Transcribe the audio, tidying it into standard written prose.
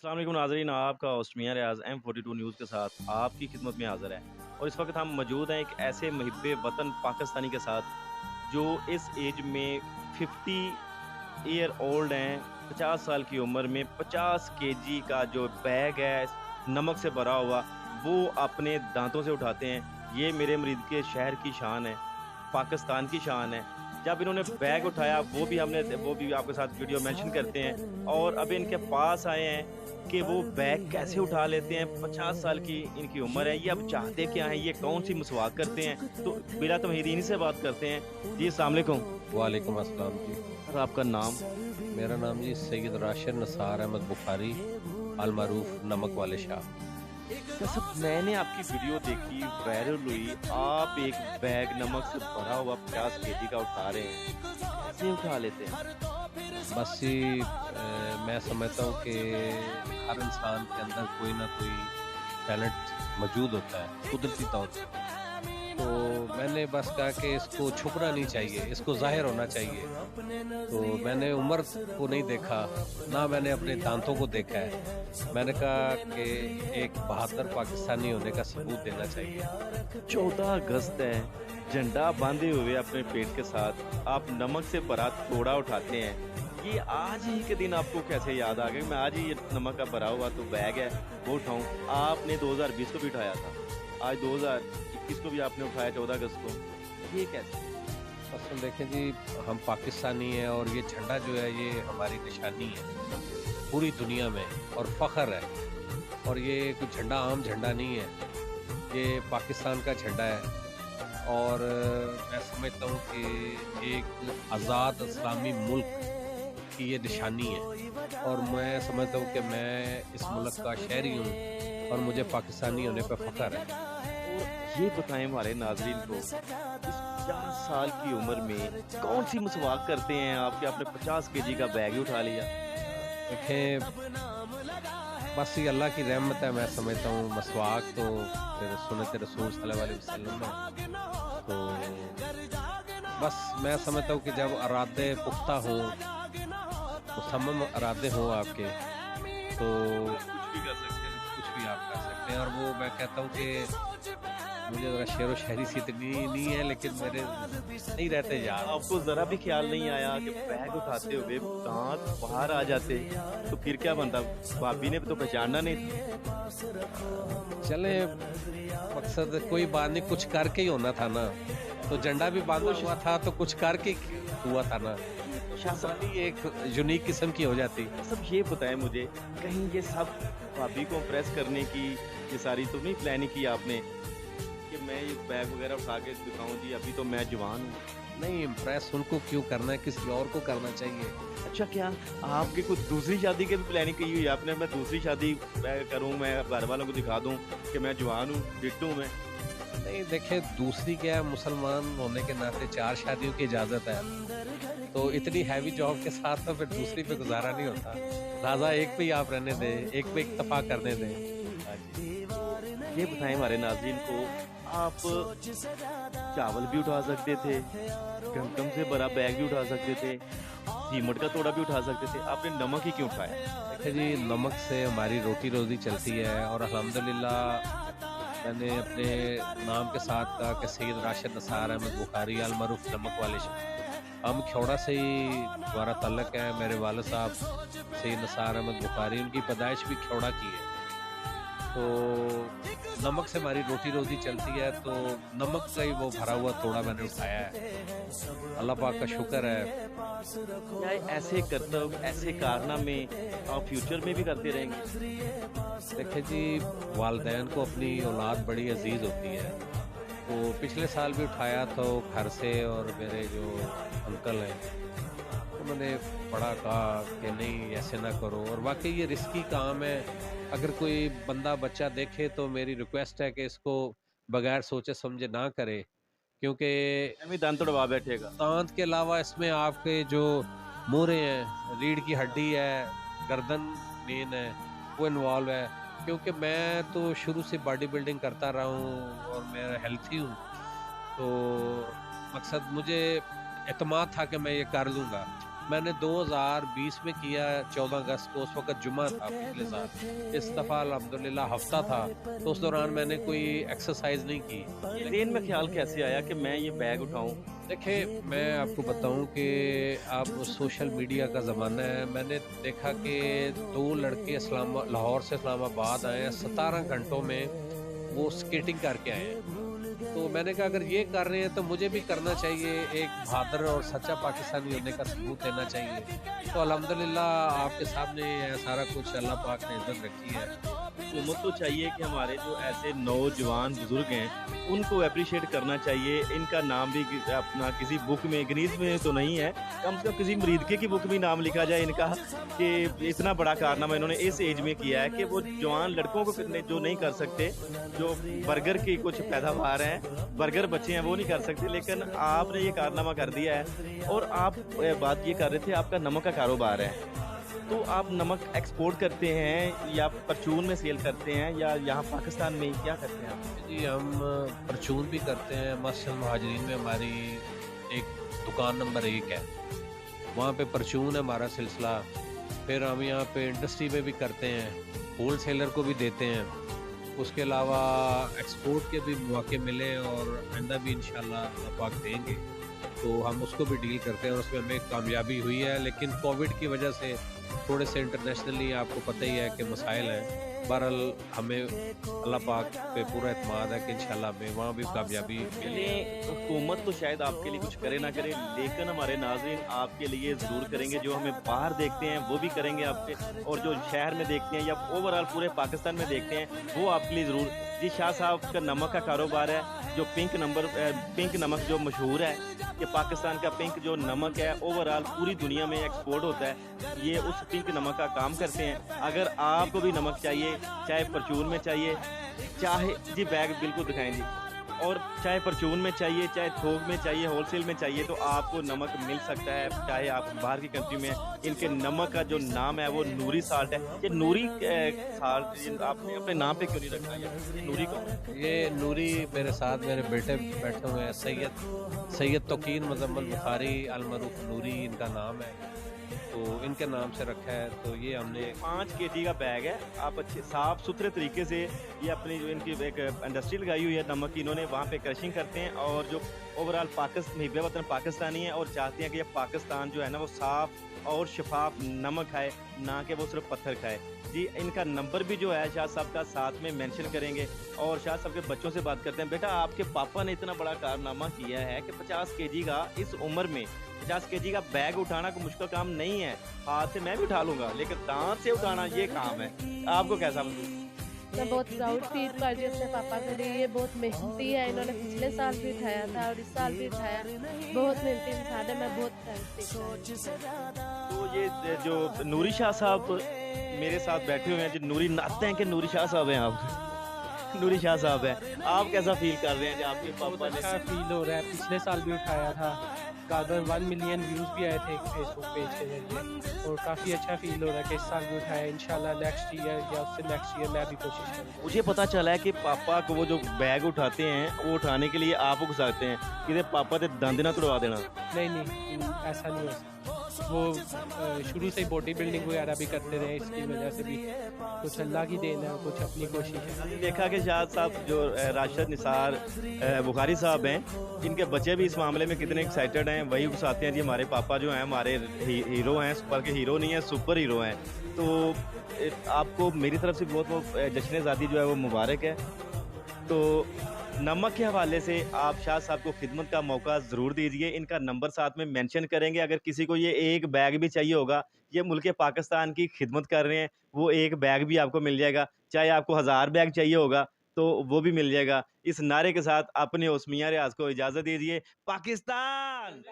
अस्सलाम वालेकुम नाज़रीन, आपका ओस्मिया रियाज M42 न्यूज़ के साथ आपकी खिदमत में हाज़िर है। और इस वक्त हम मौजूद हैं एक ऐसे मुहिब्बे वतन पाकिस्तानी के साथ जो इस एज में 50 ईयर ओल्ड हैं। 50 साल की उम्र में 50 केजी का जो बैग है नमक से भरा हुआ, वो अपने दांतों से उठाते हैं। ये मेरे मरीद के शहर की शान है, पाकिस्तान की शान है। जब इन्होंने बैग उठाया वो भी आपके साथ वीडियो मेंशन करते हैं। और अब इनके पास आए हैं कि वो बैग कैसे उठा लेते हैं। 50 साल की इनकी उम्र है। ये अब चाहते क्या हैं, ये कौन सी मसवाक करते हैं, तो बिला तमहीद इन्हीं से बात करते हैं। जी अस्सलाम वालेकुम। वालेकुम अस्सलाम जी। सर आपका नाम? मेरा नाम जी सैयद राशिद नसार अहमद बुखारी अलमारूफ नमक वाले शाह। सर मैंने आपकी वीडियो देखी, वायरल हुई। आप एक बैग नमक से भरा हुआ 50 केजी का उठा रहे हैं, कैसे उठा लेते हैं? बस जी मैं समझता हूँ कि हर इंसान के अंदर कोई ना कोई टैलेंट मौजूद होता है कुदरती तौर पर। तो मैंने बस कहा कि इसको छुपना नहीं चाहिए, इसको जाहिर होना चाहिए। तो मैंने उम्र को नहीं देखा, ना मैंने अपने दांतों को देखा है। मैंने कहा कि एक बहादुर पाकिस्तानी होने का सबूत देना चाहिए। 14 अगस्त है, झंडा बांधे हुए अपने पेट के साथ आप नमक से भरा तोड़ा उठाते हैं। ये आज ही के दिन आपको कैसे याद आ गया? मैं आज ही ये नमक का भरा हुआ तो बैग है वो उठाऊं। आपने 2020 को भी उठाया था, आज 2021 को भी आपने उठाया 14 अगस्त को। ये कैसे? असल देखें जी, हम पाकिस्तानी हैं और ये झंडा जो है ये हमारी निशानी है पूरी दुनिया में और फ़ख्र है। और ये कोई झंडा आम झंडा नहीं है, ये पाकिस्तान का झंडा है। और मैं समझता हूँ कि एक आज़ाद इस्लामी मुल्क की ये निशानी है। और मैं समझता हूँ कि मैं इस मुल्क का शहरी हूँ और मुझे पाकिस्तानी होने पर फ़ख्र है। और ये बताएं हमारे नाजरीन को, इस 50 साल की उम्र में कौन सी मसवाक करते हैं आपके? आपने 50 केजी का बैग ही उठा लिया। देखें, बस ये अल्लाह की रहमत है। मैं समझता हूँ मसवाक तो फिर सुन्नत रसूल सल्लल्लाहु अलैहि वसल्लम है। तो बस मैं समझता हूँ कि जब इरादे पुख्ता हों, मुसम्मम इरादे हों आपके, तो कुछ भी आप कर सकते हैं। और वो मैं कहता हूँ कि मुझे ज़रा शेर व शायरी सी इतनी नहीं है, लेकिन मेरे नहीं रहते यार। आपको जरा भी ख्याल नहीं आया कि बैग उठाते हुए दांत बाहर आ जाते तो फिर क्या बनता? भाभी ने तो पहचानना नहीं था। चले, मकसद कोई बात नहीं, कुछ करके ही होना था ना। तो झंडा भी बांधा हुआ था तो कुछ करके हुआ था ना। शादी एक यूनिक किस्म की हो जाती। सब ये बताएं मुझे, कहीं ये सब भाभी को इम्प्रेस करने की ये सारी तो नहीं प्लानिंग की आपने कि मैं ये बैग वगैरह उठा के दिखाऊं, जी अभी तो मैं जवान हूँ? नहीं, इम्प्रेस उनको क्यों करना है, किसी और को करना चाहिए। अच्छा, क्या आपकी कुछ दूसरी शादी की भी प्लानिंग की हुई है आपने? मैं दूसरी शादी करूं, मैं घर वालों को दिखा दूं कि मैं जवान हूँ, फिट हूँ मैं? नहीं देखे, दूसरी क्या है, मुसलमान होने के नाते 4 शादियों की इजाज़त है। तो इतनी हैवी जॉब के साथ तो फिर दूसरी पे गुजारा नहीं होता। लिहाजा एक पे ही आप रहने दें, एक पे इक्तफा करने दें। हाँ जी। ये बताएं हमारे नाज़रीन को, आप चावल भी उठा सकते थे, गंदम से भरा बैग भी उठा सकते थे, सीमेंट का तोड़ा भी उठा सकते थे, आपने नमक ही क्यों उठाया? देखिए जी, नमक से हमारी रोटी रोज़ी चलती है। और अल्हम्दुलिल्लाह मैंने अपने नाम के साथ कहा कि सैयद राशिद नसार अहमद बुखारी अलमारूफ नमक वाले शाह। हम ख्योड़ा से ही हमारा तल्लक है। मेरे वालिद साहब सैयद नसार अहमद बुखारी, उनकी पैदाइश भी ख्योड़ा की है। तो नमक से हमारी रोटी रोज़ी चलती है, तो नमक का ही वो भरा हुआ तोड़ा मैंने उठाया है। अल्लाह पाक का शुक्र है। क्या ऐसे करतब, ऐसे कारनामे आप फ्यूचर में भी करते रहेंगे? देखिए जी, वालिदैन को अपनी औलाद बड़ी अजीज़ होती है। तो पिछले साल भी उठाया तो घर से, और मेरे जो अंकल हैं उन्होंने बड़ा कहा कि नहीं ऐसे ना करो। और वाकई ये रिस्की काम है। अगर कोई बंदा बच्चा देखे तो मेरी रिक्वेस्ट है कि इसको बगैर सोचे समझे ना करे, क्योंकि एमी दान तोड़वा बैठेगा। दांत के अलावा इसमें आपके जो मोरे हैं, रीढ़ की हड्डी है, गर्दन मेन है, वो इन्वॉल्व है। क्योंकि मैं तो शुरू से बॉडी बिल्डिंग करता रहा हूँ और मैं हेल्थी हूँ। तो मकसद मुझे एतमाद था कि मैं ये कर लूँगा। मैंने 2020 में किया 14 अगस्त को, उस वक़्त जुमा था पिछले साल। इस दफ़ा अल्हम्दुलिल्लाह हफ़्ता था, तो उस दौरान मैंने कोई एक्सरसाइज़ नहीं की। ये ज़हन में ख़्याल कैसे आया कि मैं ये बैग उठाऊँ? देखिए, मैं आपको बताऊँ कि अब सोशल मीडिया का ज़माना है। मैंने देखा कि 2 लड़के लाहौर से इस्लामाबाद आए हैं, 17 घंटों में वो स्केटिंग करके आए हैं। तो मैंने कहा अगर ये कर रहे हैं तो मुझे भी करना चाहिए, एक बहादुर और सच्चा पाकिस्तानी होने का सबूत देना चाहिए। तो अल्हम्दुलिल्लाह आपके सामने है सारा कुछ, अल्लाह पाक ने इज़्ज़त रखी है। हुकूमत को चाहिए कि हमारे जो ऐसे नौजवान बुजुर्ग हैं उनको अप्रिशिएट करना चाहिए। इनका नाम भी अपना किसी बुक में गिनीज में तो नहीं है, कम से कम किसी मरीदके की बुक में नाम लिखा जाए इनका कि इतना बड़ा कारनामा इन्होंने इस एज में किया है कि वो जवान लड़कों को कितने जो नहीं कर सकते, जो बर्गर की कुछ पैदावार हैं, बर्गर बच्चे हैं वो नहीं कर सकते, लेकिन आपने ये कारनामा कर दिया है। और आप बात ये कर रहे थे आपका नमक का कारोबार है, तो आप नमक एक्सपोर्ट करते हैं या परचून में सेल करते हैं या यहाँ पाकिस्तान में ही क्या करते हैं आप? जी, हम परचून भी करते हैं। मस्जिद मुहाजिरीन में हमारी एक दुकान नंबर 1 है, वहाँ पे परचून है हमारा सिलसिला। फिर हम यहाँ पे इंडस्ट्री में भी करते हैं, होलसेलर को भी देते हैं। उसके अलावा एक्सपोर्ट के भी मौके मिले और आइंदा भी इंशाल्लाह अल्लाह पाक देंगे, तो हम उसको भी डील करते हैं और उसमें हमें कामयाबी हुई है। लेकिन कोविड की वजह से थोड़े से इंटरनेशनली आपको पता ही है कि मसाइल हैं। बहरहाल हमें अल्लाह पाक पे पूरा एतमाद है कि इंशाल्लाह हमें वहाँ भी कामयाबी चलिए, मिलेगी। हुकूमत तो शायद आपके लिए कुछ करे ना करे, लेकिन हमारे नाज़रीन आपके लिए ज़रूर करेंगे। जो हमें बाहर देखते हैं वो भी करेंगे आपके, और जो शहर में देखते हैं या ओवरऑल पूरे पाकिस्तान में देखते हैं वो आपके लिए ज़रूर। जी, शाह साहब का नमक का कारोबार है, जो पिंक नमक जो मशहूर है कि पाकिस्तान का पिंक जो नमक है ओवरऑल पूरी दुनिया में एक्सपोर्ट होता है, ये उस पिंक नमक का काम करते हैं। अगर आपको भी नमक चाहिए, चाहे परचून में चाहिए, चाहे जी बैग बिल्कुल दिखाएं जी, और चाहे परचून में चाहिए, चाहे थोक में चाहिए, होलसेल में चाहिए, तो आपको नमक मिल सकता है। चाहे आप बाहर की कंट्री में, इनके नमक का जो नाम है वो नूरी साल्ट है। ये नूरी साल्ट आपने अपने नाम पे क्यों नहीं रखा? ये नूरी कौन? ये नूरी मेरे साथ मेरे बेटे बैठे हुए हैं, सैयद तौकीर मुज़म्मल बुखारी अल मरूफ नूरी इनका नाम है, तो इनके नाम से रखा है। तो ये हमने 5 केजी का बैग है। आप अच्छे साफ सुथरे तरीके से ये अपनी जो इनकी एक इंडस्ट्री लगाई हुई है नमक की, इन्होंने वहाँ पे क्रशिंग करते हैं, और जो ओवरऑल हिब्बे वतन पाकिस्तानी है और चाहते हैं कि ये पाकिस्तान जो है ना वो साफ और शफाफ नमक खाए, ना कि वो सिर्फ पत्थर खाए। जी, इनका नंबर भी जो है शाह साहब का साथ में मेंशन करेंगे। और शाह साहब के बच्चों से बात करते हैं। बेटा, आपके पापा ने इतना बड़ा कारनामा किया है कि 50 केजी का इस उम्र में 50 केजी का बैग उठाना कोई मुश्किल काम नहीं है। हाथ से मैं भी उठा लूंगा, लेकिन दांत से उठाना ये काम है। आपको कैसा महसूस? मैं बहुत प्राउड फील कर रही हूँ अपने पापा के लिए। ये बहुत मेहनती है, इन्होंने पिछले साल भी उठाया था और इस साल भी उठाया। बहुत मेहनती इंसान है, मैं बहुत थैंक्स। तो ये जो नूरी शाह साहब मेरे साथ बैठे हुए हैं, जो नूरी नाते हैं कि नूरी शाह साहब हैं आप? नूरी शाह साहब हैं, आप कैसा फील कर रहे हैं कि आपके बहुत पापा अच्छा ने? फील हो रहा है। पिछले साल भी उठाया था, कादर 1 मिलियन व्यूज़ भी आए थे एक फेसबुक पेज के जरिए, और काफ़ी अच्छा फील हो रहा है कि इस साल भी उठाया। इंशाल्लाह नेक्स्ट ईयर या उससे नेक्स्ट ईयर मैं भी कोशिश करूँगा। मुझे पता चला है कि पापा को वो जो बैग उठाते हैं वो उठाने के लिए आप उकसाते हैं कि दे पापा ते दंद ना तुड़वा देना। नहीं, ऐसा नहीं हो सकता। वो शुरू से ही बॉडी बिल्डिंग वगैरह भी करते रहे, इसकी वजह से भी कुछ अल्लाह की देन है, कुछ अपनी कोशिश है। हमने देखा कि शाह साहब जो राशिद निसार बुखारी साहब हैं, इनके बच्चे भी इस मामले में कितने एक्साइटेड हैं, वही उकसाते हैं जी हमारे पापा जो हैं हमारे हीरो हैं, बल्कि हीरो नहीं है सुपर हीरो हैं। तो आपको मेरी तरफ से बहुत बहुत जश्न आज़ादी जो है वो मुबारक है। तो नमक के हवाले से आप शाह साहब को खिदमत का मौका ज़रूर दीजिए। इनका नंबर साथ में मेंशन करेंगे। अगर किसी को ये एक बैग भी चाहिए होगा, ये मुल्क पाकिस्तान की खिदमत कर रहे हैं, वो एक बैग भी आपको मिल जाएगा। चाहे आपको 1000 बैग चाहिए होगा तो वो भी मिल जाएगा। इस नारे के साथ अपने ओस्मिया रियाज को इजाज़त दीजिए। पाकिस्तान